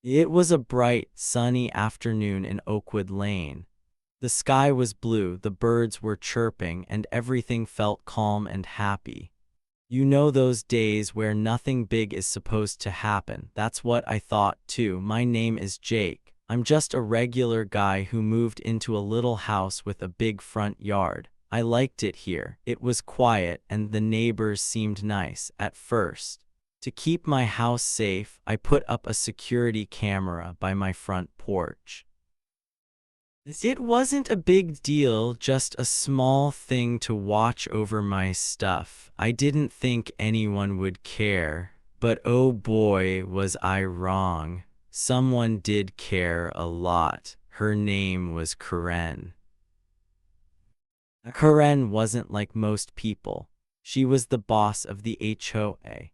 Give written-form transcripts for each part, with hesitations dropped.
It was a bright, sunny afternoon in Oakwood Lane. The sky was blue, the birds were chirping, and everything felt calm and happy. You know those days where nothing big is supposed to happen. That's what I thought too. My name is Jake. I'm just a regular guy who moved into a little house with a big front yard. I liked it here. It was quiet and the neighbors seemed nice at first. To keep my house safe, I put up a security camera by my front porch. It wasn't a big deal, just a small thing to watch over my stuff. I didn't think anyone would care, but oh boy, was I wrong. Someone did care a lot. Her name was Karen. Karen wasn't like most people. She was the boss of the HOA.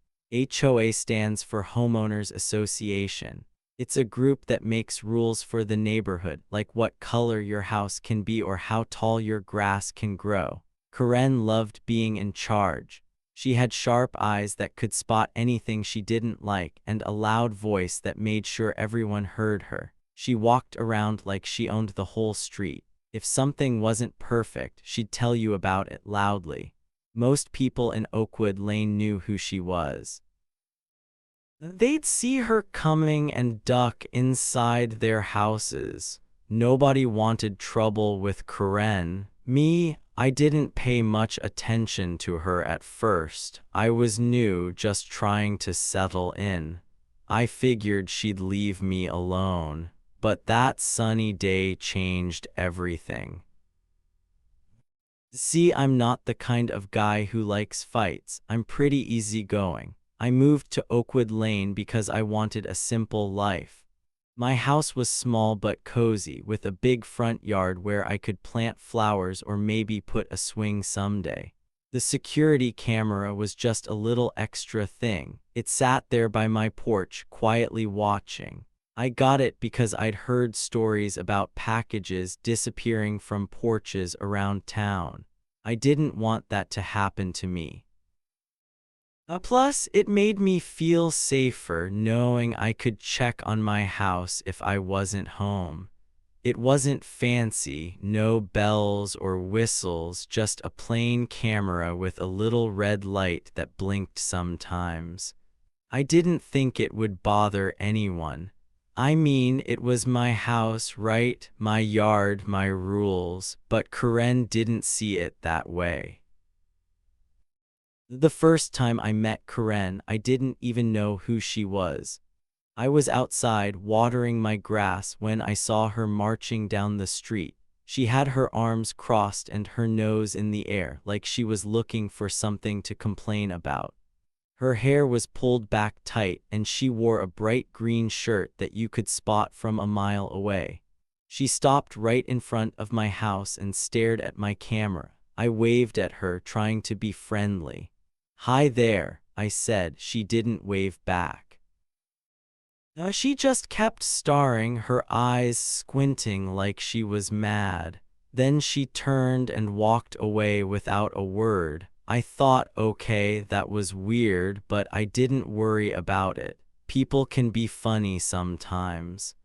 HOA stands for Homeowners Association. It's a group that makes rules for the neighborhood, like what color your house can be or how tall your grass can grow. Karen loved being in charge. She had sharp eyes that could spot anything she didn't like and a loud voice that made sure everyone heard her. She walked around like she owned the whole street. If something wasn't perfect, she'd tell you about it loudly. Most people in Oakwood Lane knew who she was. They'd see her coming and duck inside their houses. Nobody wanted trouble with Karen. Me, I didn't pay much attention to her at first. I was new, just trying to settle in. I figured she'd leave me alone. But that sunny day changed everything. See, I'm not the kind of guy who likes fights. I'm pretty easygoing. I moved to Oakwood Lane because I wanted a simple life. My house was small but cozy, with a big front yard where I could plant flowers or maybe put a swing someday. The security camera was just a little extra thing. It sat there by my porch, quietly watching. I got it because I'd heard stories about packages disappearing from porches around town. I didn't want that to happen to me. Plus, it made me feel safer knowing I could check on my house if I wasn't home. It wasn't fancy, no bells or whistles, just a plain camera with a little red light that blinked sometimes. I didn't think it would bother anyone. I mean, it was my house, right? My yard, my rules, but Karen didn't see it that way. The first time I met Karen, I didn't even know who she was. I was outside watering my grass when I saw her marching down the street. She had her arms crossed and her nose in the air, like she was looking for something to complain about. Her hair was pulled back tight, and she wore a bright green shirt that you could spot from a mile away. She stopped right in front of my house and stared at my camera. I waved at her, trying to be friendly. "Hi there," I said. She didn't wave back. She just kept staring, her eyes squinting like she was mad. Then she turned and walked away without a word. I thought, okay, that was weird, but I didn't worry about it. People can be funny sometimes.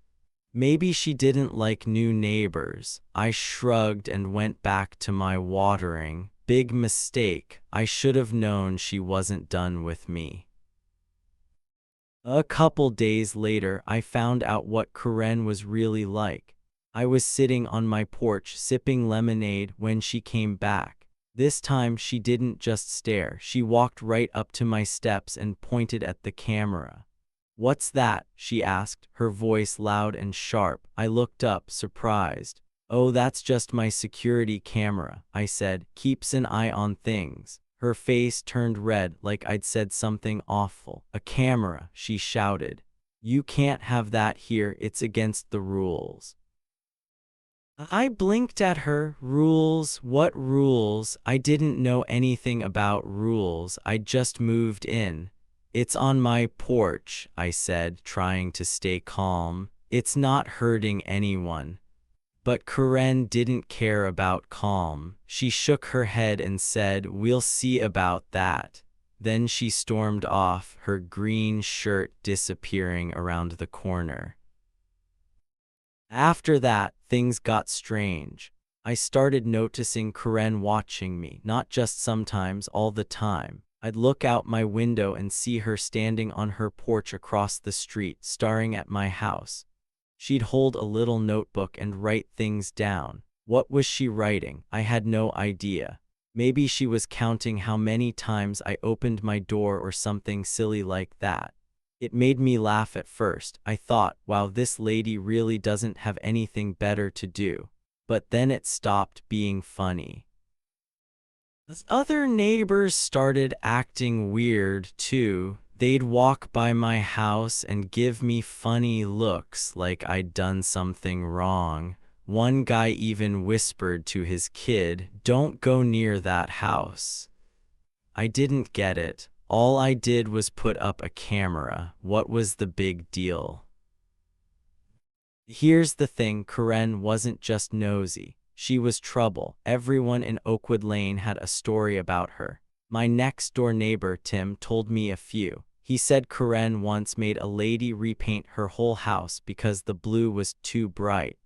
Maybe she didn't like new neighbors. I shrugged and went back to my watering. Big mistake. I should have known she wasn't done with me. A couple days later, I found out what Karen was really like. I was sitting on my porch sipping lemonade when she came back. This time she didn't just stare. She walked right up to my steps and pointed at the camera. "What's that?" she asked, her voice loud and sharp. I looked up, surprised. "Oh, that's just my security camera," I said. "Keeps an eye on things." Her face turned red like I'd said something awful. "A camera," she shouted. "You can't have that here. It's against the rules." I blinked at her. Rules? What rules? I didn't know anything about rules. I'd just moved in. "It's on my porch," I said, trying to stay calm. "It's not hurting anyone." But Karen didn't care about calm. She shook her head and said, "We'll see about that." Then she stormed off, her green shirt disappearing around the corner. After that, things got strange. I started noticing Karen watching me, not just sometimes, all the time. I'd look out my window and see her standing on her porch across the street, staring at my house. She'd hold a little notebook and write things down. What was she writing? I had no idea. Maybe she was counting how many times I opened my door or something silly like that. It made me laugh at first. I thought, wow, this lady really doesn't have anything better to do. But then it stopped being funny. The other neighbors started acting weird too. They'd walk by my house and give me funny looks like I'd done something wrong. One guy even whispered to his kid, "Don't go near that house." I didn't get it. All I did was put up a camera. What was the big deal? Here's the thing, Karen wasn't just nosy. She was trouble. Everyone in Oakwood Lane had a story about her. My next-door neighbor, Tim, told me a few. He said Karen once made a lady repaint her whole house because the blue was too bright.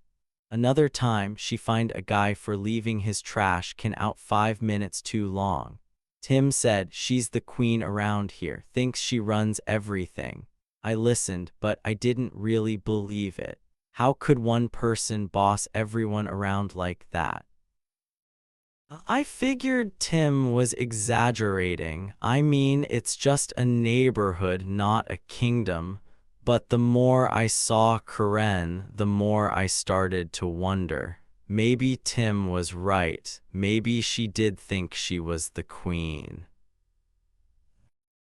Another time, she fined a guy for leaving his trash can out 5 minutes too long. Tim said she's the queen around here, thinks she runs everything. I listened, but I didn't really believe it. How could one person boss everyone around like that? I figured Tim was exaggerating. I mean, it's just a neighborhood, not a kingdom. But the more I saw Karen, the more I started to wonder. Maybe Tim was right. Maybe she did think she was the queen.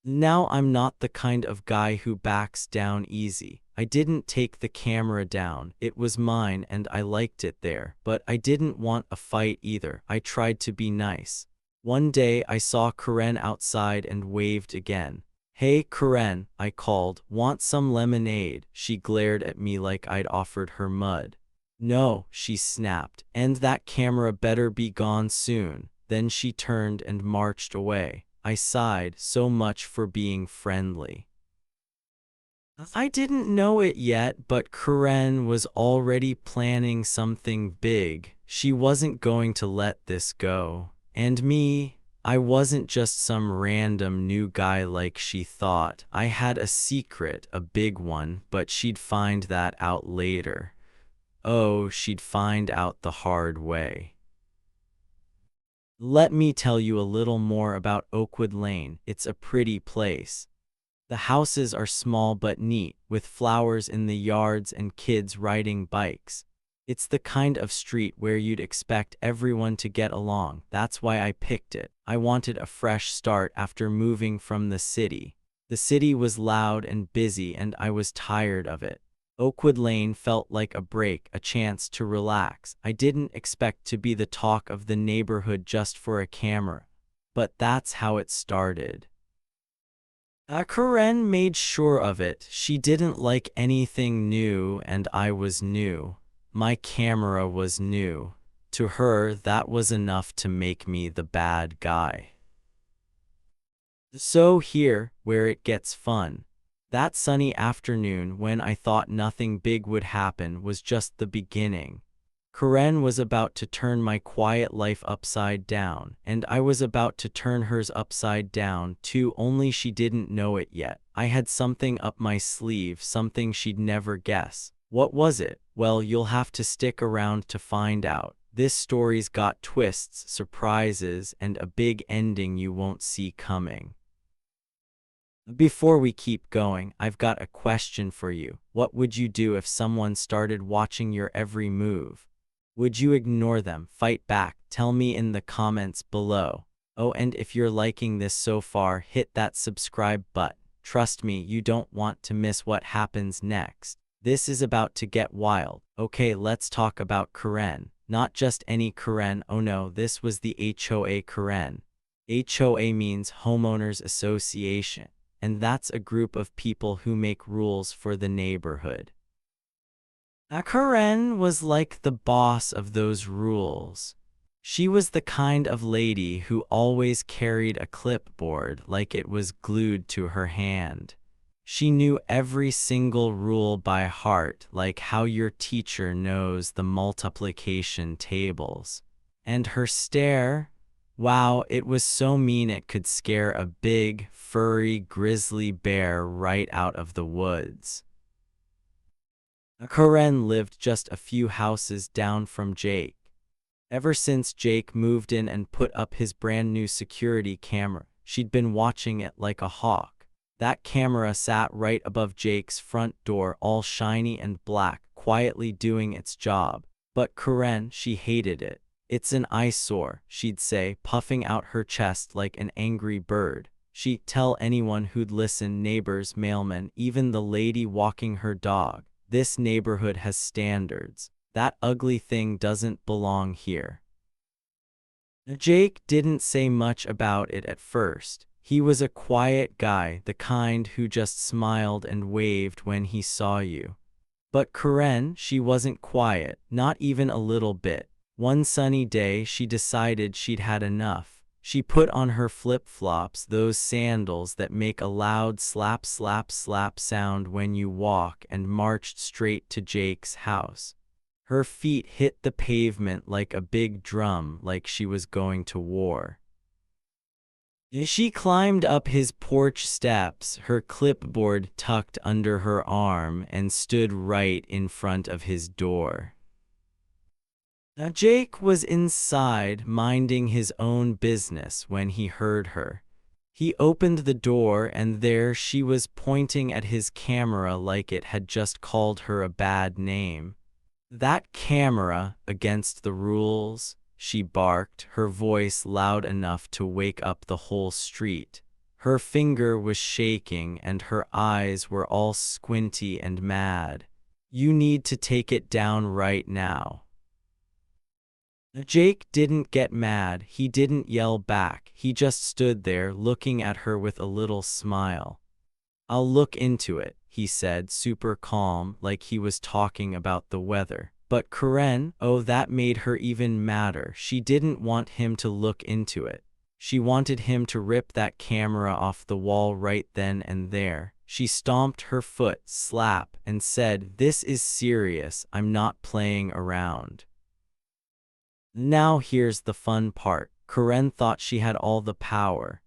Now I'm not the kind of guy who backs down easy. I didn't take the camera down. It was mine and I liked it there. But I didn't want a fight either. I tried to be nice. One day I saw Karen outside and waved again. "Hey, Karen," I called. "Want some lemonade?" She glared at me like I'd offered her mud. "No," she snapped, "and that camera better be gone soon." Then she turned and marched away. I sighed, so much for being friendly. I didn't know it yet, but Karen was already planning something big. She wasn't going to let this go. And me, I wasn't just some random new guy like she thought. I had a secret, a big one, but she'd find that out later. Oh, she'd find out the hard way. Let me tell you a little more about Oakwood Lane. It's a pretty place. The houses are small but neat, with flowers in the yards and kids riding bikes. It's the kind of street where you'd expect everyone to get along. That's why I picked it. I wanted a fresh start after moving from the city. The city was loud and busy and I was tired of it. Oakwood Lane felt like a break, a chance to relax. I didn't expect to be the talk of the neighborhood just for a camera. But that's how it started. Karen made sure of it. She didn't like anything new and I was new. My camera was new. To her, that was enough to make me the bad guy. So here, where it gets fun. That sunny afternoon when I thought nothing big would happen was just the beginning. Karen was about to turn my quiet life upside down, and I was about to turn hers upside down too, only she didn't know it yet. I had something up my sleeve, something she'd never guess. What was it? Well, you'll have to stick around to find out. This story's got twists, surprises, and a big ending you won't see coming. Before we keep going, I've got a question for you. What would you do if someone started watching your every move? Would you ignore them, fight back? Tell me in the comments below. Oh, and if you're liking this so far, hit that subscribe button. Trust me, you don't want to miss what happens next. This is about to get wild. Okay, let's talk about Karen. Not just any Karen, oh no, this was the HOA Karen. HOA means Homeowners Association. And that's a group of people who make rules for the neighborhood. Karen was like the boss of those rules. She was the kind of lady who always carried a clipboard like it was glued to her hand. She knew every single rule by heart, like how your teacher knows the multiplication tables. And her stare? Wow, it was so mean it could scare a big, furry grizzly bear right out of the woods. Karen lived just a few houses down from Jake. Ever since Jake moved in and put up his brand new security camera, she'd been watching it like a hawk. That camera sat right above Jake's front door, all shiny and black, quietly doing its job. But Karen, she hated it. "It's an eyesore," she'd say, puffing out her chest like an angry bird. She'd tell anyone who'd listen, neighbors, mailmen, even the lady walking her dog, "This neighborhood has standards. That ugly thing doesn't belong here." Jake didn't say much about it at first. He was a quiet guy, the kind who just smiled and waved when he saw you. But Karen, she wasn't quiet, not even a little bit. One sunny day, she decided she'd had enough. She put on her flip-flops, those sandals that make a loud slap slap slap sound when you walk, and marched straight to Jake's house. Her feet hit the pavement like a big drum, like she was going to war. She climbed up his porch steps, her clipboard tucked under her arm, and stood right in front of his door. Now, Jake was inside, minding his own business, when he heard her. He opened the door, and there she was, pointing at his camera like it had just called her a bad name. "That camera, against the rules," she barked, her voice loud enough to wake up the whole street. Her finger was shaking and her eyes were all squinty and mad. "You need to take it down right now." Jake didn't get mad, he didn't yell back, he just stood there looking at her with a little smile. "I'll look into it," he said, super calm, like he was talking about the weather. But Karen, oh, that made her even madder. She didn't want him to look into it. She wanted him to rip that camera off the wall right then and there. She stomped her foot, slap, and said, "This is serious, I'm not playing around." Now here's the fun part. Karen thought she had all the power.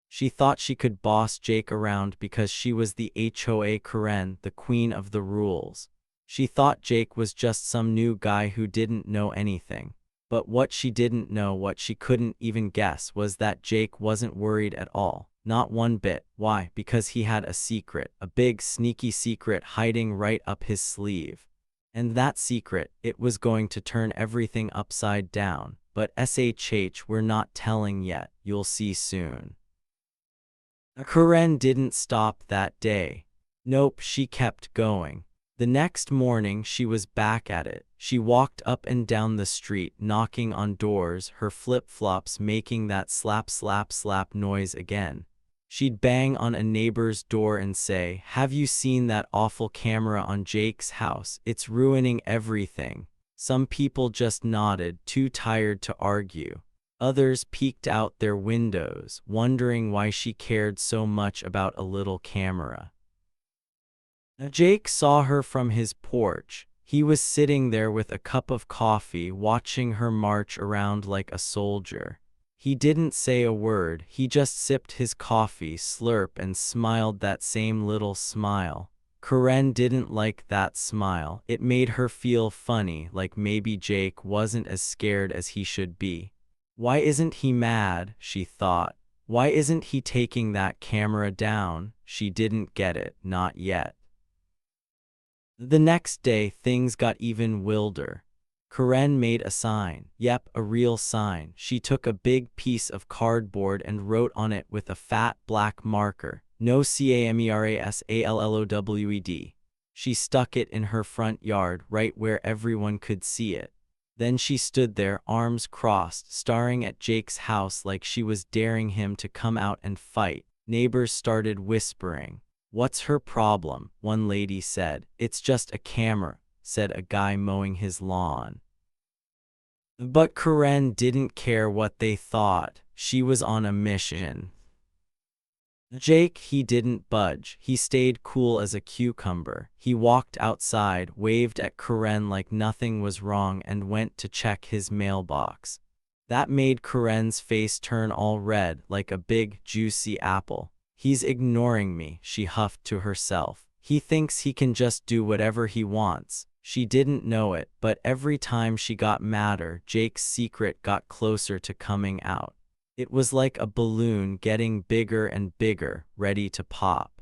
She thought she could boss Jake around because she was the HOA Karen, the queen of the rules. She thought Jake was just some new guy who didn't know anything. But what she didn't know, what she couldn't even guess, was that Jake wasn't worried at all. Not one bit. Why? Because he had a secret, a big sneaky secret hiding right up his sleeve. And that secret, it was going to turn everything upside down. But we're not telling yet, you'll see soon. Karen didn't stop that day. Nope, she kept going. The next morning she was back at it. She walked up and down the street, knocking on doors, her flip-flops making that slap slap slap noise again. She'd bang on a neighbor's door and say, "Have you seen that awful camera on Jake's house? It's ruining everything." Some people just nodded, too tired to argue. Others peeked out their windows, wondering why she cared so much about a little camera. Jake saw her from his porch. He was sitting there with a cup of coffee, watching her march around like a soldier. He didn't say a word, he just sipped his coffee, slurp, and smiled that same little smile. Karen didn't like that smile. It made her feel funny, like maybe Jake wasn't as scared as he should be. Why isn't he mad, she thought. Why isn't he taking that camera down? She didn't get it, not yet. The next day, things got even wilder. Karen made a sign. Yep, a real sign. She took a big piece of cardboard and wrote on it with a fat black marker, "No CAMERASALLOWED." She stuck it in her front yard, right where everyone could see it. Then she stood there, arms crossed, staring at Jake's house like she was daring him to come out and fight. Neighbors started whispering. "What's her problem?" one lady said. "It's just a camera," said a guy mowing his lawn. But Karen didn't care what they thought. She was on a mission. Jake, he didn't budge. He stayed cool as a cucumber. He walked outside, waved at Karen like nothing was wrong, and went to check his mailbox. That made Karen's face turn all red like a big, juicy apple. He's ignoring me, she huffed to herself. He thinks he can just do whatever he wants. She didn't know it, but every time she got madder, Jake's secret got closer to coming out. It was like a balloon getting bigger and bigger, ready to pop.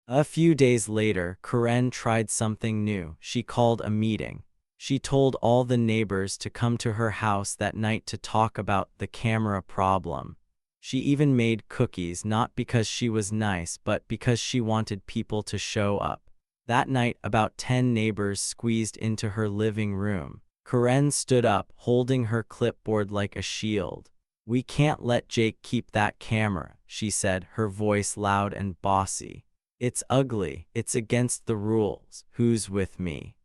A few days later, Karen tried something new. She called a meeting. She told all the neighbors to come to her house that night to talk about the camera problem. She even made cookies, not because she was nice, but because she wanted people to show up. That night, about 10 neighbors squeezed into her living room. Karen stood up, holding her clipboard like a shield. "We can't let Jake keep that camera," she said, her voice loud and bossy. "It's ugly. It's against the rules. Who's with me?"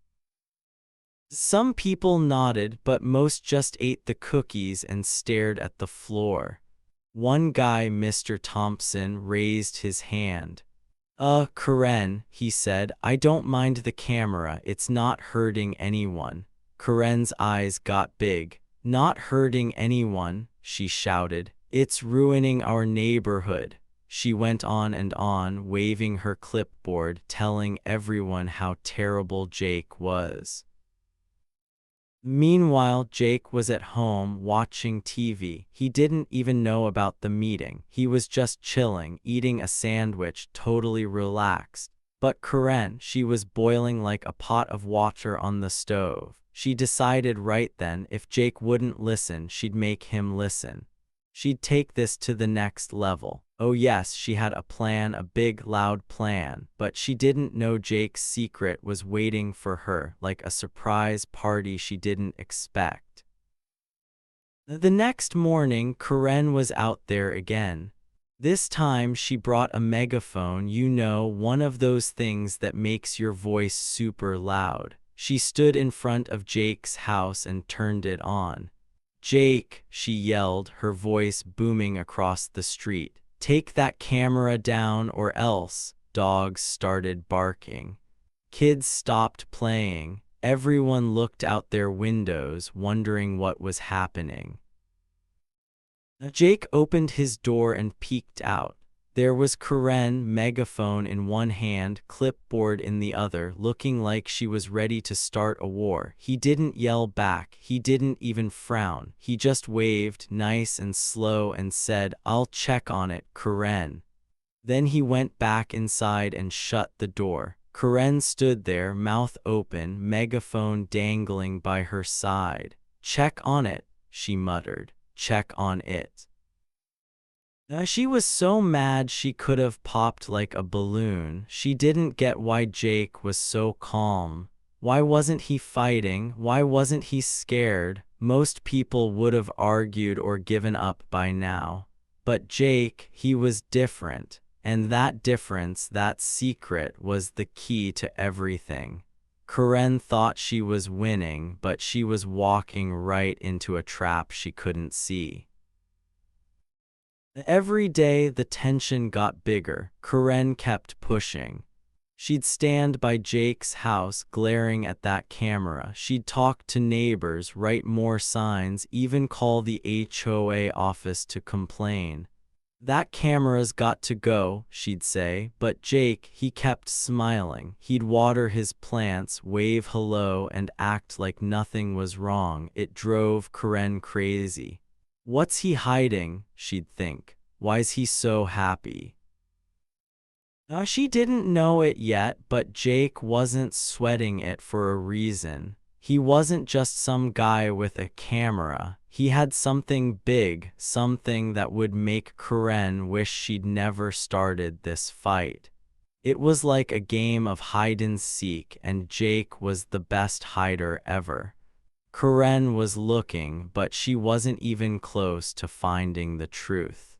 Some people nodded, but most just ate the cookies and stared at the floor. One guy, Mr. Thompson, raised his hand. Karen," he said, "I don't mind the camera. It's not hurting anyone." Karen's eyes got big. "Not hurting anyone," she shouted. "It's ruining our neighborhood." She went on and on, waving her clipboard, telling everyone how terrible Jake was. Meanwhile, Jake was at home watching TV. He didn't even know about the meeting. He was just chilling, eating a sandwich, totally relaxed. But Karen, she was boiling like a pot of water on the stove. She decided right then, if Jake wouldn't listen, she'd make him listen. She'd take this to the next level. Oh yes, she had a plan, a big, loud plan, but she didn't know Jake's secret was waiting for her, like a surprise party she didn't expect. The next morning, Karen was out there again. This time she brought a megaphone, one of those things that makes your voice super loud. She stood in front of Jake's house and turned it on. "Jake," she yelled, her voice booming across the street. "Take that camera down or else." Dogs started barking. Kids stopped playing. Everyone looked out their windows, wondering what was happening. Jake opened his door and peeked out. There was Karen, megaphone in one hand, clipboard in the other, looking like she was ready to start a war. He didn't yell back. He didn't even frown. He just waved, nice and slow, and said, "I'll check on it, Karen." Then he went back inside and shut the door. Karen stood there, mouth open, megaphone dangling by her side. "Check on it," she muttered. "Check on it." She was so mad she could have popped like a balloon. She didn't get why Jake was so calm. Why wasn't he fighting? Why wasn't he scared? Most people would have argued or given up by now. But Jake, he was different. And that difference, that secret, was the key to everything. Karen thought she was winning, but she was walking right into a trap she couldn't see. Every day the tension got bigger. Karen kept pushing. She'd stand by Jake's house glaring at that camera. She'd talk to neighbors, write more signs, even call the HOA office to complain. "That camera's got to go," she'd say, but Jake, he kept smiling. He'd water his plants, wave hello, and act like nothing was wrong. It drove Karen crazy. What's he hiding, she'd think. Why's he so happy? She didn't know it yet, but Jake wasn't sweating it for a reason. He wasn't just some guy with a camera. He had something big, something that would make Karen wish she'd never started this fight. It was like a game of hide and seek, and Jake was the best hider ever. Karen was looking, but she wasn't even close to finding the truth.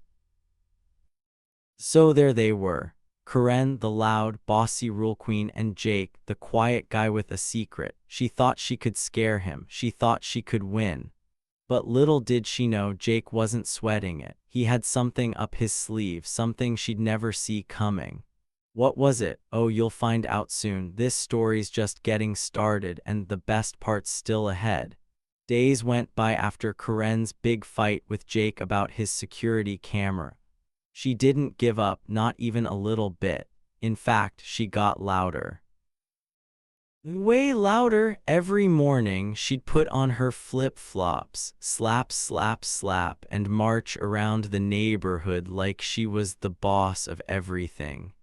So there they were. Karen, the loud, bossy rule queen, and Jake, the quiet guy with a secret. She thought she could scare him. She thought she could win. But little did she know Jake wasn't sweating it. He had something up his sleeve, something she'd never see coming. What was it? Oh, you'll find out soon. This story's just getting started, and the best part's still ahead. Days went by after Karen's big fight with Jake about his security camera. She didn't give up, not even a little bit. In fact, she got louder. Way louder. Every morning, she'd put on her flip-flops, slap, slap, slap, and march around the neighborhood like she was the boss of everything.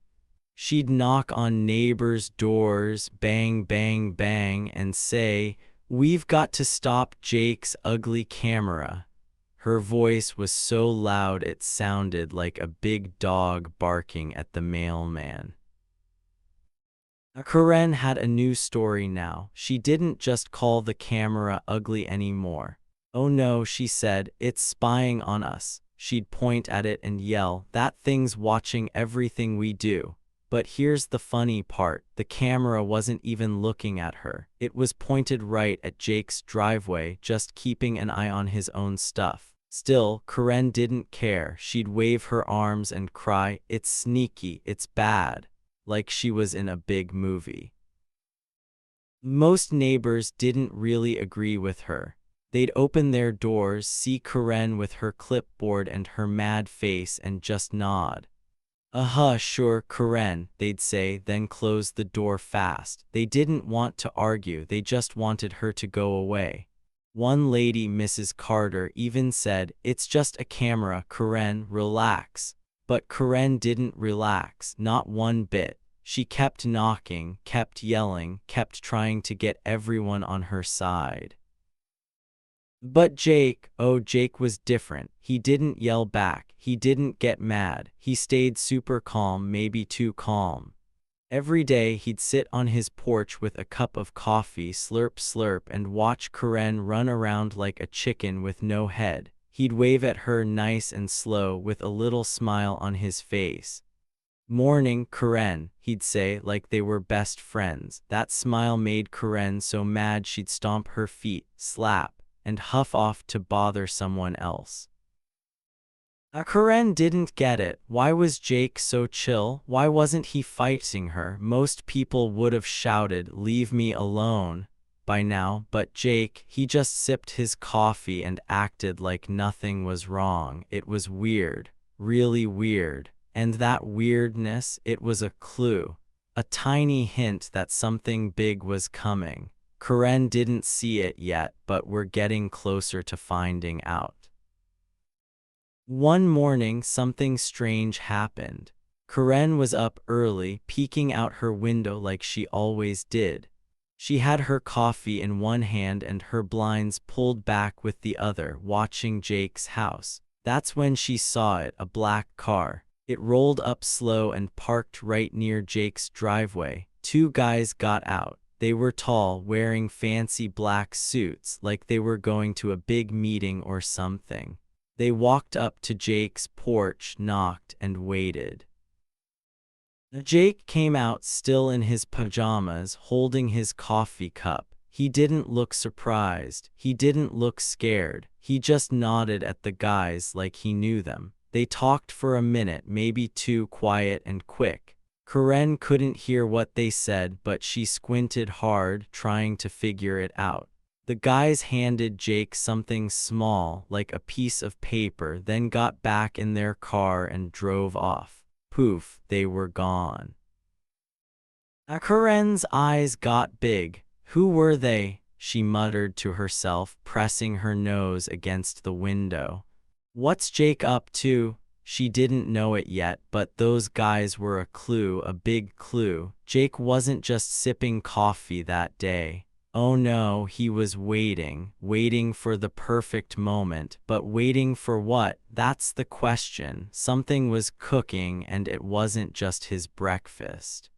She'd knock on neighbors' doors, bang, bang, bang, and say, "We've got to stop Jake's ugly camera." Her voice was so loud it sounded like a big dog barking at the mailman. Karen had a new story now. She didn't just call the camera ugly anymore. "Oh no," she said, "it's spying on us." She'd point at it and yell, "That thing's watching everything we do." But here's the funny part. The camera wasn't even looking at her. It was pointed right at Jake's driveway, just keeping an eye on his own stuff. Still, Karen didn't care. She'd wave her arms and cry, "It's sneaky, it's bad," like she was in a big movie. Most neighbors didn't really agree with her. They'd open their doors, see Karen with her clipboard and her mad face, and just nod. Sure, Karen," they'd say, then close the door fast. They didn't want to argue, they just wanted her to go away. One lady, Mrs. Carter, even said, "It's just a camera, Karen, relax." But Karen didn't relax, not one bit. She kept knocking, kept yelling, kept trying to get everyone on her side. But Jake, oh, Jake was different. He didn't yell back. He didn't get mad. He stayed super calm, maybe too calm. Every day he'd sit on his porch with a cup of coffee, slurp slurp, and watch Karen run around like a chicken with no head. He'd wave at her nice and slow with a little smile on his face. "Morning, Karen," he'd say, like they were best friends. That smile made Karen so mad she'd stomp her feet, slap, and huff off to bother someone else. Karen didn't get it. Why was Jake so chill? Why wasn't he fighting her? Most people would have shouted, "Leave me alone," by now, but Jake, he just sipped his coffee and acted like nothing was wrong. It was weird, really weird. And that weirdness, it was a clue, a tiny hint that something big was coming. Karen didn't see it yet, but we're getting closer to finding out. One morning, something strange happened. Karen was up early, peeking out her window like she always did. She had her coffee in one hand and her blinds pulled back with the other, watching Jake's house. That's when she saw it, a black car. It rolled up slow and parked right near Jake's driveway. Two guys got out. They were tall, wearing fancy black suits, like they were going to a big meeting or something. They walked up to Jake's porch, knocked, and waited. Jake came out still in his pajamas, holding his coffee cup. He didn't look surprised. He didn't look scared. He just nodded at the guys like he knew them. They talked for a minute, maybe two, quiet and quick. Karen couldn't hear what they said, but she squinted hard, trying to figure it out. The guys handed Jake something small, like a piece of paper, then got back in their car and drove off. Poof, they were gone. Karen's eyes got big. Who were they? She muttered to herself, pressing her nose against the window. What's Jake up to? She didn't know it yet, but those guys were a clue, a big clue. Jake wasn't just sipping coffee that day. Oh no, he was waiting for the perfect moment. But waiting for what? That's the question. Something was cooking, and it wasn't just his breakfast.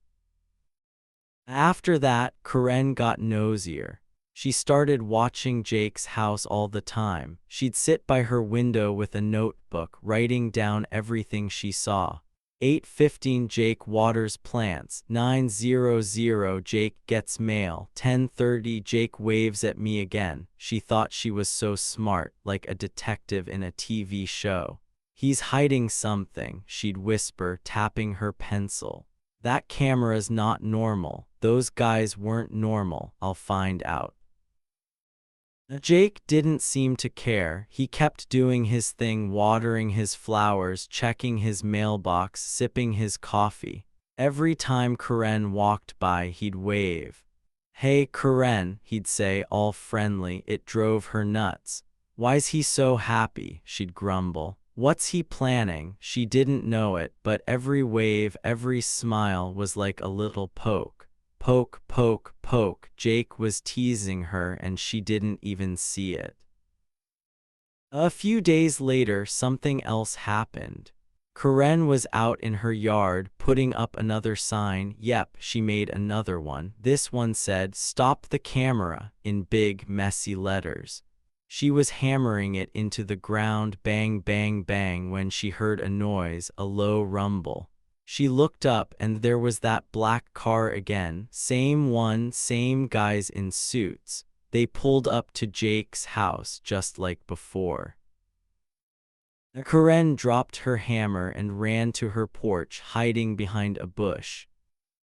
After that, Karen got nosier. She started watching Jake's house all the time. She'd sit by her window with a notebook, writing down everything she saw. 8:15 Jake waters plants. 9:00 Jake gets mail. 10:30 Jake waves at me again. She thought she was so smart, like a detective in a TV show. He's hiding something, she'd whisper, tapping her pencil. That camera's not normal. Those guys weren't normal. I'll find out. Jake didn't seem to care. He kept doing his thing, watering his flowers, checking his mailbox, sipping his coffee. Every time Karen walked by, he'd wave. "Hey, Karen," he'd say, all friendly. It drove her nuts. "Why's he so happy?" she'd grumble. "What's he planning?" She didn't know it, but every wave, every smile was like a little poke. Poke, poke, poke. Jake was teasing her and she didn't even see it. A few days later, something else happened. Karen was out in her yard, putting up another sign. Yep, she made another one. This one said, "Stop the camera," in big, messy letters. She was hammering it into the ground, bang, bang, bang, when she heard a noise, a low rumble. She looked up and there was that black car again, same one, same guys in suits. They pulled up to Jake's house just like before. Karen dropped her hammer and ran to her porch, hiding behind a bush.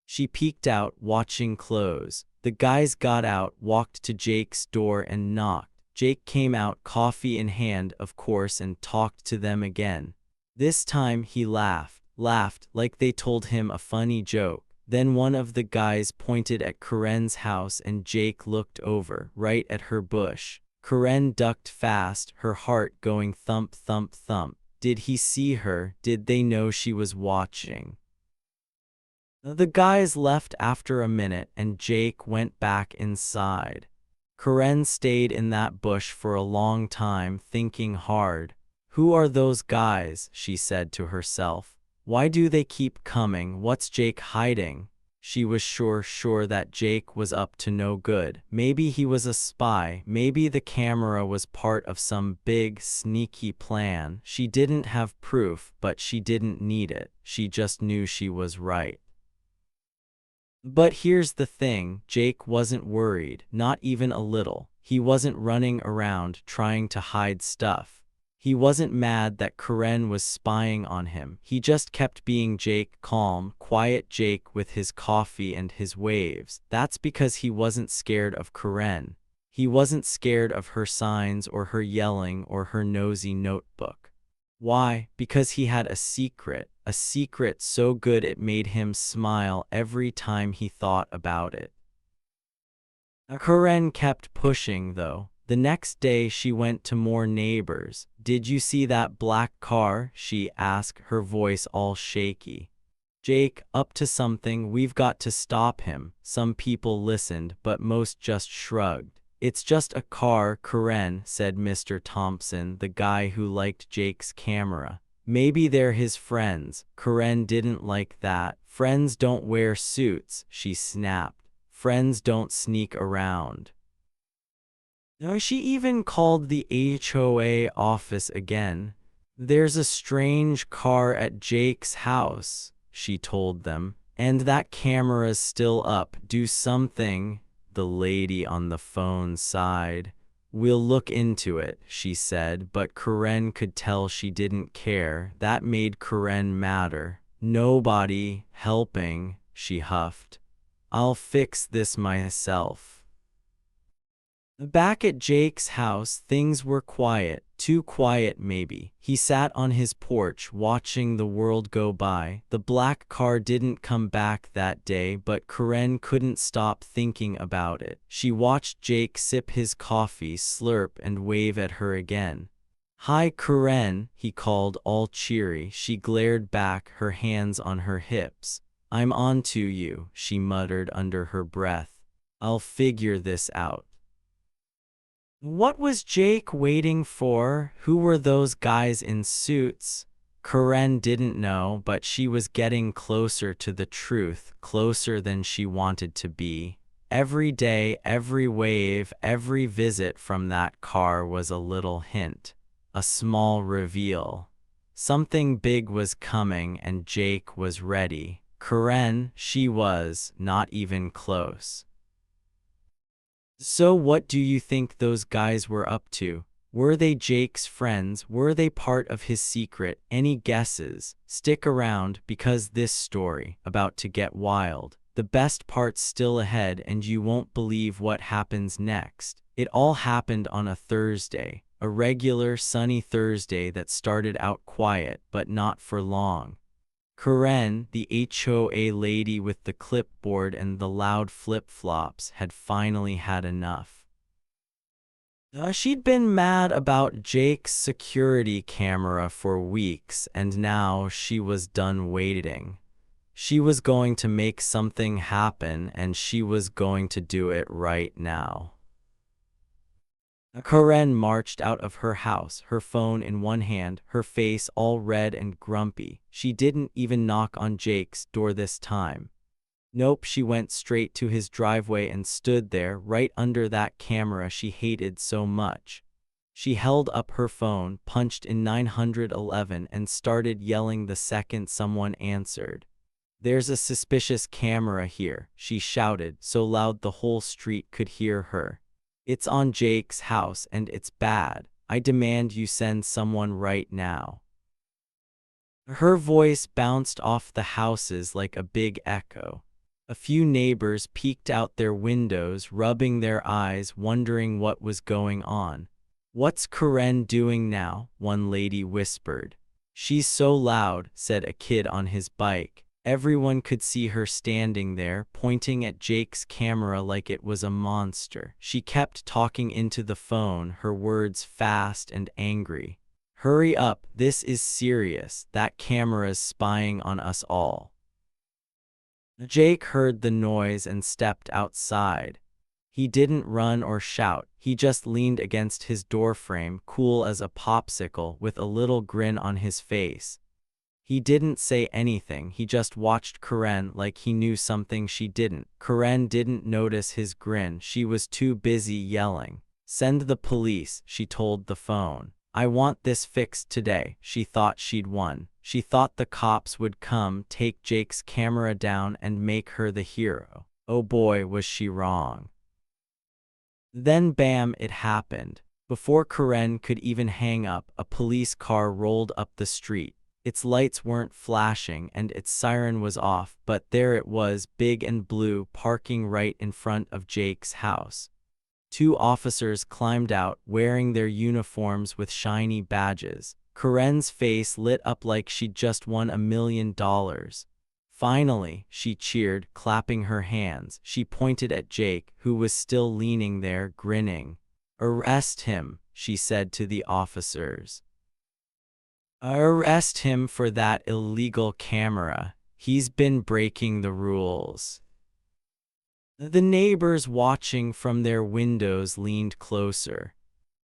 She peeked out, watching close. The guys got out, walked to Jake's door and knocked. Jake came out, coffee in hand, of course, and talked to them again. This time he laughed like they told him a funny joke. Then one of the guys pointed at Karen's house and Jake looked over, right at her bush. Karen ducked fast, her heart going thump, thump, thump. Did he see her? Did they know she was watching? The guys left after a minute and Jake went back inside. Karen stayed in that bush for a long time, thinking hard. "Who are those guys?" she said to herself. "Why do they keep coming? What's Jake hiding?" She was sure that Jake was up to no good. Maybe he was a spy. Maybe the camera was part of some big, sneaky plan. She didn't have proof, but she didn't need it. She just knew she was right. But here's the thing, Jake wasn't worried, not even a little. He wasn't running around trying to hide stuff. He wasn't mad that Karen was spying on him. He just kept being Jake, calm, quiet Jake with his coffee and his waves. That's because he wasn't scared of Karen. He wasn't scared of her signs or her yelling or her nosy notebook. Why? Because he had a secret so good it made him smile every time he thought about it. Karen kept pushing, though. The next day she went to more neighbors. "Did you see that black car?" she asked, her voice all shaky. "Jake, up to something. We've got to stop him." Some people listened, but most just shrugged. "It's just a car, Karen," said Mr. Thompson, the guy who liked Jake's camera. "Maybe they're his friends." Karen didn't like that. "Friends don't wear suits," she snapped. "Friends don't sneak around." She even called the HOA office again. "There's a strange car at Jake's house," she told them, "and that camera's still up. Do something." The lady on the phone sighed. "We'll look into it," she said, but Karen could tell she didn't care. That made Karen madder. "Nobody helping," she huffed. "I'll fix this myself." Back at Jake's house, things were quiet, too quiet maybe. He sat on his porch watching the world go by. The black car didn't come back that day, but Karen couldn't stop thinking about it. She watched Jake sip his coffee, slurp, and wave at her again. "Hi, Karen," he called, all cheery. She glared back, her hands on her hips. "I'm on to you," she muttered under her breath. "I'll figure this out." What was Jake waiting for? Who were those guys in suits? Karen didn't know, but she was getting closer to the truth, closer than she wanted to be. Every day, every wave, every visit from that car was a little hint, a small reveal. Something big was coming and Jake was ready. Karen, she was not even close. So what do you think those guys were up to? Were they Jake's friends? Were they part of his secret? Any guesses? Stick around because this story about to get wild. The best part's still ahead and you won't believe what happens next. It all happened on a Thursday, a regular sunny Thursday that started out quiet but not for long. Karen, the HOA lady with the clipboard and the loud flip-flops, had finally had enough. She'd been mad about Jake's security camera for weeks, and now she was done waiting. She was going to make something happen, and she was going to do it right now. Karen marched out of her house, her phone in one hand, her face all red and grumpy. She didn't even knock on Jake's door this time. Nope, she went straight to his driveway and stood there, right under that camera she hated so much. She held up her phone, punched in 911, and started yelling the second someone answered. "There's a suspicious camera here," she shouted, so loud the whole street could hear her. "It's on Jake's house and it's bad. I demand you send someone right now." Her voice bounced off the houses like a big echo. A few neighbors peeked out their windows, rubbing their eyes, wondering what was going on. "What's Karen doing now?" one lady whispered. "She's so loud," said a kid on his bike. Everyone could see her standing there, pointing at Jake's camera like it was a monster. She kept talking into the phone, her words fast and angry. "Hurry up, this is serious. That camera's spying on us all." Jake heard the noise and stepped outside. He didn't run or shout, he just leaned against his doorframe, cool as a popsicle, with a little grin on his face. He didn't say anything, he just watched Karen like he knew something she didn't. Karen didn't notice his grin, she was too busy yelling. "Send the police," she told the phone. "I want this fixed today." She thought she'd won. She thought the cops would come, take Jake's camera down, and make her the hero. Oh boy, was she wrong. Then bam, it happened. Before Karen could even hang up, a police car rolled up the street. Its lights weren't flashing and its siren was off, but there it was, big and blue, parking right in front of Jake's house. Two officers climbed out, wearing their uniforms with shiny badges. Karen's face lit up like she'd just won $1 million. "Finally," she cheered, clapping her hands. She pointed at Jake, who was still leaning there, grinning. "Arrest him," she said to the officers. "Arrest him for that illegal camera. He's been breaking the rules." The neighbors watching from their windows leaned closer.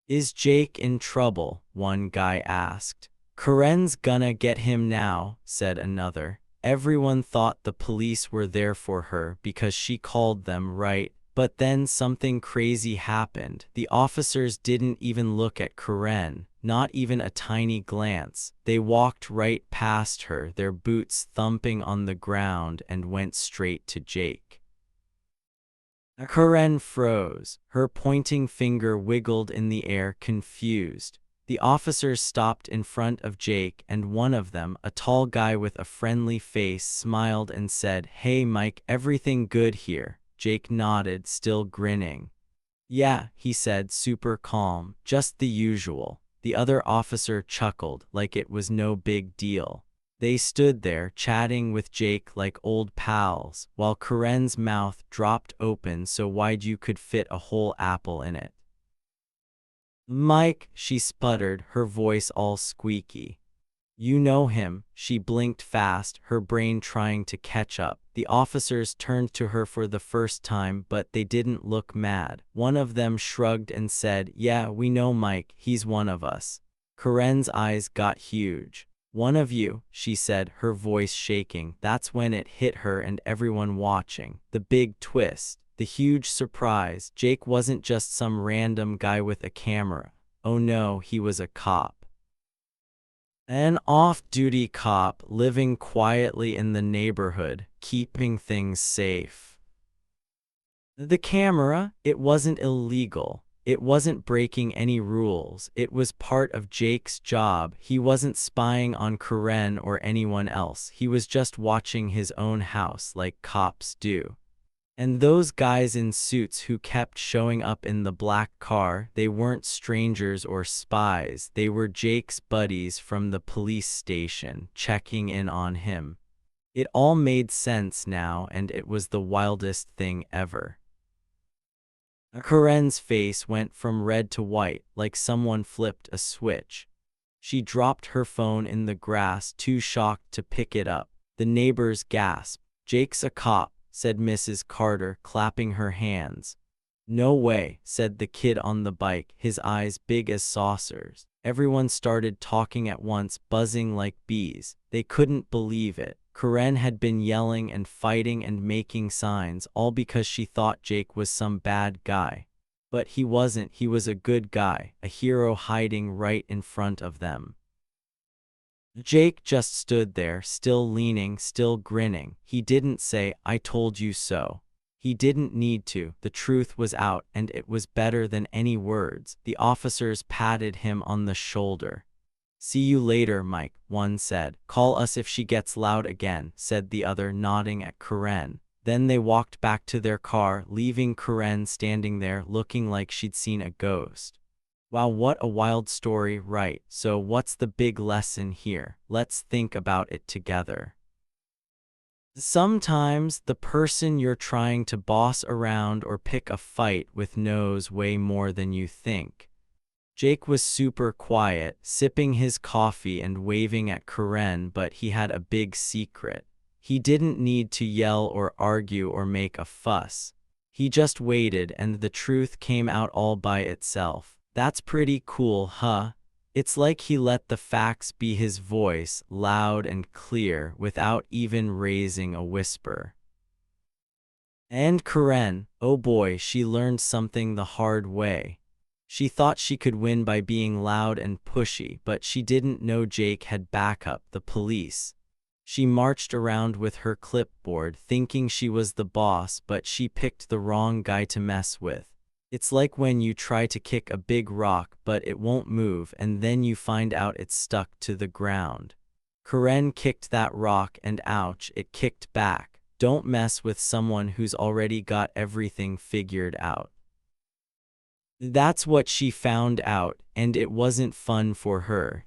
"Is Jake in trouble?" one guy asked. "Karen's gonna get him now," said another. Everyone thought the police were there for her because she called them, right? But then something crazy happened. The officers didn't even look at Karen, not even a tiny glance. They walked right past her, their boots thumping on the ground, and went straight to Jake. Karen froze. Her pointing finger wiggled in the air, confused. The officers stopped in front of Jake, and one of them, a tall guy with a friendly face, smiled and said, "Hey Mike, everything good here?" Jake nodded, still grinning. "Yeah," he said, super calm, "just the usual." The other officer chuckled, like it was no big deal. They stood there, chatting with Jake like old pals, while Karen's mouth dropped open so wide you could fit a whole apple in it. "Mike," she sputtered, her voice all squeaky. "You know him?" She blinked fast, her brain trying to catch up. The officers turned to her for the first time, but they didn't look mad. One of them shrugged and said, "Yeah, we know Mike, he's one of us." Karen's eyes got huge. "One of you," she said, her voice shaking. That's when it hit her and everyone watching. The big twist, the huge surprise. Jake wasn't just some random guy with a camera. Oh no, he was a cop. An off-duty cop living quietly in the neighborhood, keeping things safe. The camera, it wasn't illegal. It wasn't breaking any rules. It was part of Jake's job. He wasn't spying on Karen or anyone else. He was just watching his own house like cops do. And those guys in suits who kept showing up in the black car, they weren't strangers or spies. They were Jake's buddies from the police station, checking in on him. It all made sense now, and it was the wildest thing ever. Karen's face went from red to white, like someone flipped a switch. She dropped her phone in the grass, too shocked to pick it up. The neighbors gasped. "Jake's a cop," said Mrs. Carter, clapping her hands. "No way," said the kid on the bike, his eyes big as saucers. Everyone started talking at once, buzzing like bees. They couldn't believe it. Karen had been yelling and fighting and making signs, all because she thought Jake was some bad guy. But he wasn't. He was a good guy, a hero hiding right in front of them. Jake just stood there, still leaning, still grinning. He didn't say, "I told you so." He didn't need to. The truth was out, and it was better than any words. The officers patted him on the shoulder. "See you later, Mike," one said. "Call us if she gets loud again," said the other, nodding at Karen. Then they walked back to their car, leaving Karen standing there looking like she'd seen a ghost. Wow, what a wild story, right? So what's the big lesson here? Let's think about it together. Sometimes the person you're trying to boss around or pick a fight with knows way more than you think. Jake was super quiet, sipping his coffee and waving at Karen, but he had a big secret. He didn't need to yell or argue or make a fuss. He just waited, and the truth came out all by itself. That's pretty cool, huh? It's like he let the facts be his voice, loud and clear, without even raising a whisper. And Karen, oh boy, she learned something the hard way. She thought she could win by being loud and pushy, but she didn't know Jake had backup, the police. She marched around with her clipboard, thinking she was the boss, but she picked the wrong guy to mess with. It's like when you try to kick a big rock, but it won't move, and then you find out it's stuck to the ground. Karen kicked that rock, and ouch, it kicked back. Don't mess with someone who's already got everything figured out. That's what she found out, and it wasn't fun for her.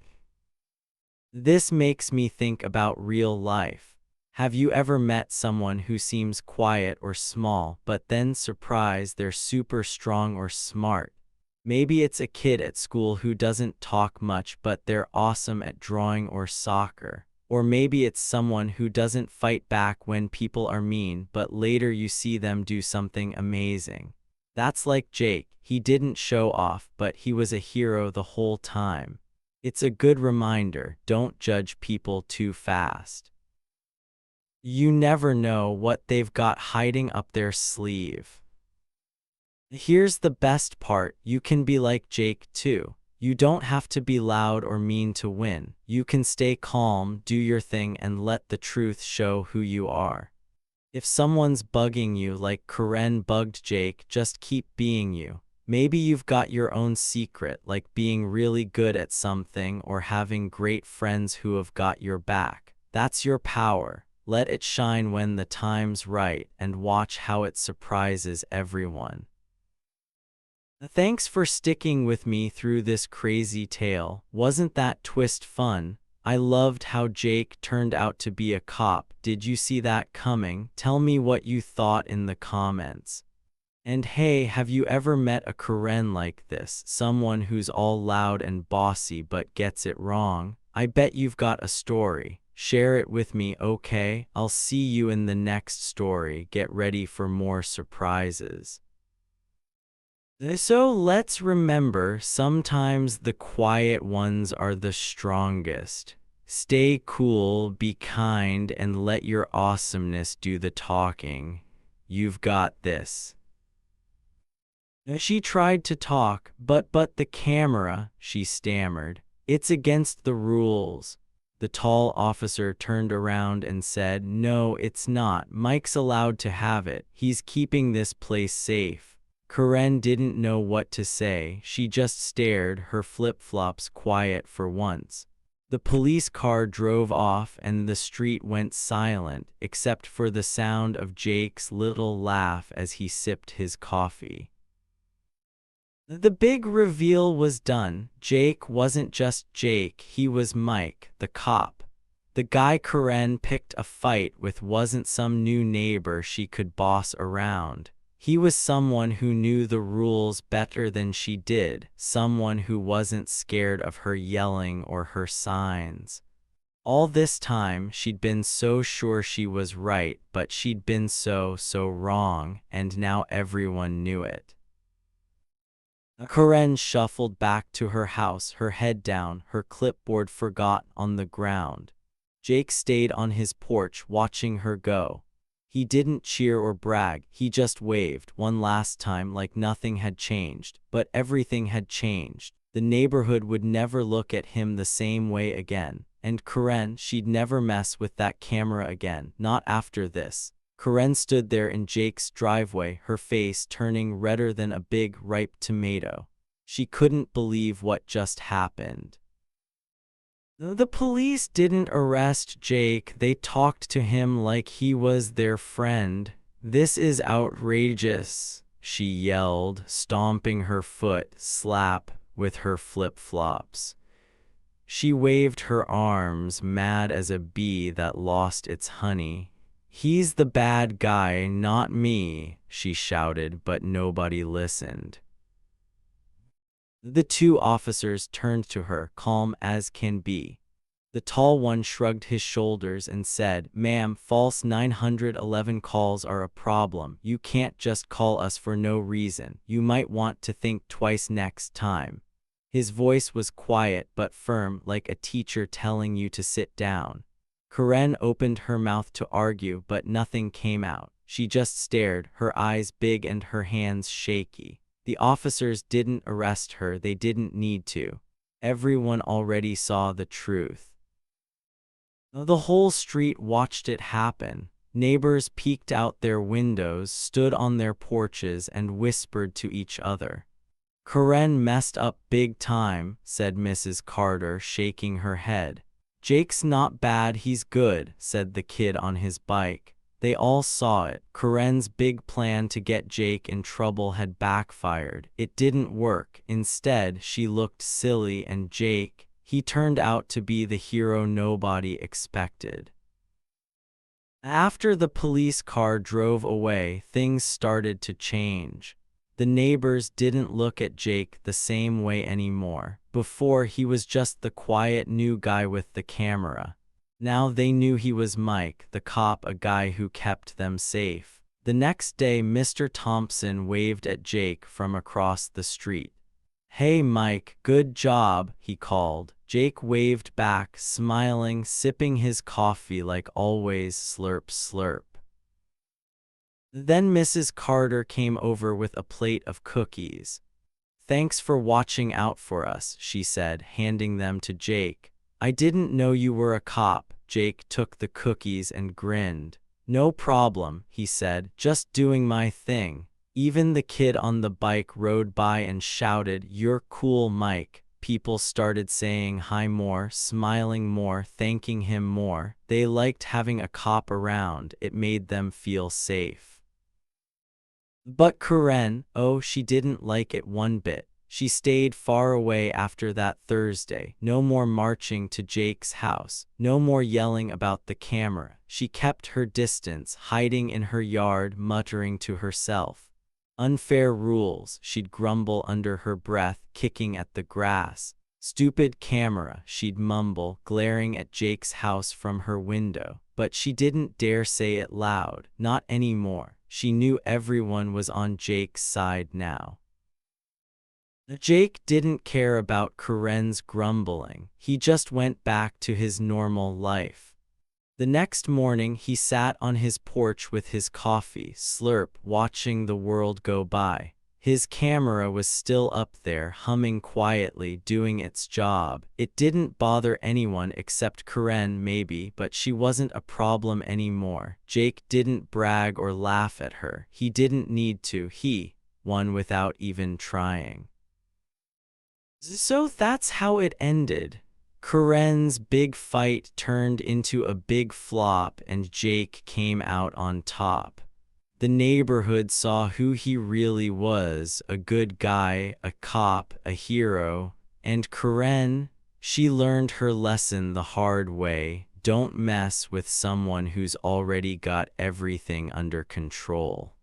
This makes me think about real life. Have you ever met someone who seems quiet or small, but then surprised they're super strong or smart? Maybe it's a kid at school who doesn't talk much, but they're awesome at drawing or soccer. Or maybe it's someone who doesn't fight back when people are mean, but later you see them do something amazing. That's like Jake. He didn't show off, but he was a hero the whole time. It's a good reminder, don't judge people too fast. You never know what they've got hiding up their sleeve. Here's the best part, you can be like Jake too. You don't have to be loud or mean to win. You can stay calm, do your thing, and let the truth show who you are. If someone's bugging you like Karen bugged Jake, just keep being you. Maybe you've got your own secret, like being really good at something or having great friends who have got your back. That's your power. Let it shine when the time's right, and watch how it surprises everyone. Thanks for sticking with me through this crazy tale. Wasn't that twist fun? I loved how Jake turned out to be a cop. Did you see that coming? Tell me what you thought in the comments. And hey, have you ever met a Karen like this? Someone who's all loud and bossy but gets it wrong? I bet you've got a story. Share it with me, okay? I'll see you in the next story. Get ready for more surprises. So let's remember, sometimes the quiet ones are the strongest. Stay cool, be kind, and let your awesomeness do the talking. You've got this. She tried to talk, but the camera, she stammered. It's against the rules. The tall officer turned around and said, "No, it's not. Mike's allowed to have it. He's keeping this place safe." Karen didn't know what to say. She just stared, her flip-flops quiet for once. The police car drove off and the street went silent, except for the sound of Jake's little laugh as he sipped his coffee. The big reveal was done. Jake wasn't just Jake, he was Mike, the cop. The guy Karen picked a fight with wasn't some new neighbor she could boss around. He was someone who knew the rules better than she did, someone who wasn't scared of her yelling or her signs. All this time, she'd been so sure she was right, but she'd been so wrong, and now everyone knew it. Karen shuffled back to her house, her head down, her clipboard forgot on the ground. Jake stayed on his porch watching her go. He didn't cheer or brag, he just waved one last time like nothing had changed, but everything had changed. The neighborhood would never look at him the same way again, and Karen, she'd never mess with that camera again, not after this. Karen stood there in Jake's driveway, her face turning redder than a big, ripe tomato. She couldn't believe what just happened. The police didn't arrest Jake, they talked to him like he was their friend. "This is outrageous," she yelled, stomping her foot slap with her flip-flops. She waved her arms, mad as a bee that lost its honey. "He's the bad guy, not me," she shouted, but nobody listened. The two officers turned to her, calm as can be. The tall one shrugged his shoulders and said, "Ma'am, false 911 calls are a problem. You can't just call us for no reason. You might want to think twice next time." His voice was quiet but firm, like a teacher telling you to sit down. Karen opened her mouth to argue, but nothing came out. She just stared, her eyes big and her hands shaky. The officers didn't arrest her, they didn't need to. Everyone already saw the truth. The whole street watched it happen. Neighbors peeked out their windows, stood on their porches, and whispered to each other. "Karen messed up big time," said Mrs. Carter, shaking her head. "Jake's not bad, he's good," said the kid on his bike. They all saw it. Karen's big plan to get Jake in trouble had backfired. It didn't work. Instead, she looked silly, and Jake, he turned out to be the hero nobody expected. After the police car drove away, things started to change. The neighbors didn't look at Jake the same way anymore. Before, he was just the quiet new guy with the camera. Now they knew he was Mike, the cop, a guy who kept them safe. The next day, Mr. Thompson waved at Jake from across the street. "Hey Mike, good job," he called. Jake waved back, smiling, sipping his coffee like always, slurp slurp. Then Mrs. Carter came over with a plate of cookies. "Thanks for watching out for us," she said, handing them to Jake. "I didn't know you were a cop." Jake took the cookies and grinned. "No problem," he said, "just doing my thing." Even the kid on the bike rode by and shouted, "You're cool, Mike." People started saying hi more, smiling more, thanking him more. They liked having a cop around. It made them feel safe. But Karen, oh, she didn't like it one bit. She stayed far away after that Thursday. No more marching to Jake's house. No more yelling about the camera. She kept her distance, hiding in her yard, muttering to herself. "Unfair rules," she'd grumble under her breath, kicking at the grass. "Stupid camera," she'd mumble, glaring at Jake's house from her window. But she didn't dare say it loud, not anymore. She knew everyone was on Jake's side now. Jake didn't care about Karen's grumbling. He just went back to his normal life. The next morning, he sat on his porch with his coffee, slurp, watching the world go by. His camera was still up there, humming quietly, doing its job. It didn't bother anyone except Karen maybe, but she wasn't a problem anymore. Jake didn't brag or laugh at her. He didn't need to. He won without even trying. So that's how it ended. Karen's big fight turned into a big flop and Jake came out on top. The neighborhood saw who he really was, a good guy, a cop, a hero. And Karen, she learned her lesson the hard way. Don't mess with someone who's already got everything under control.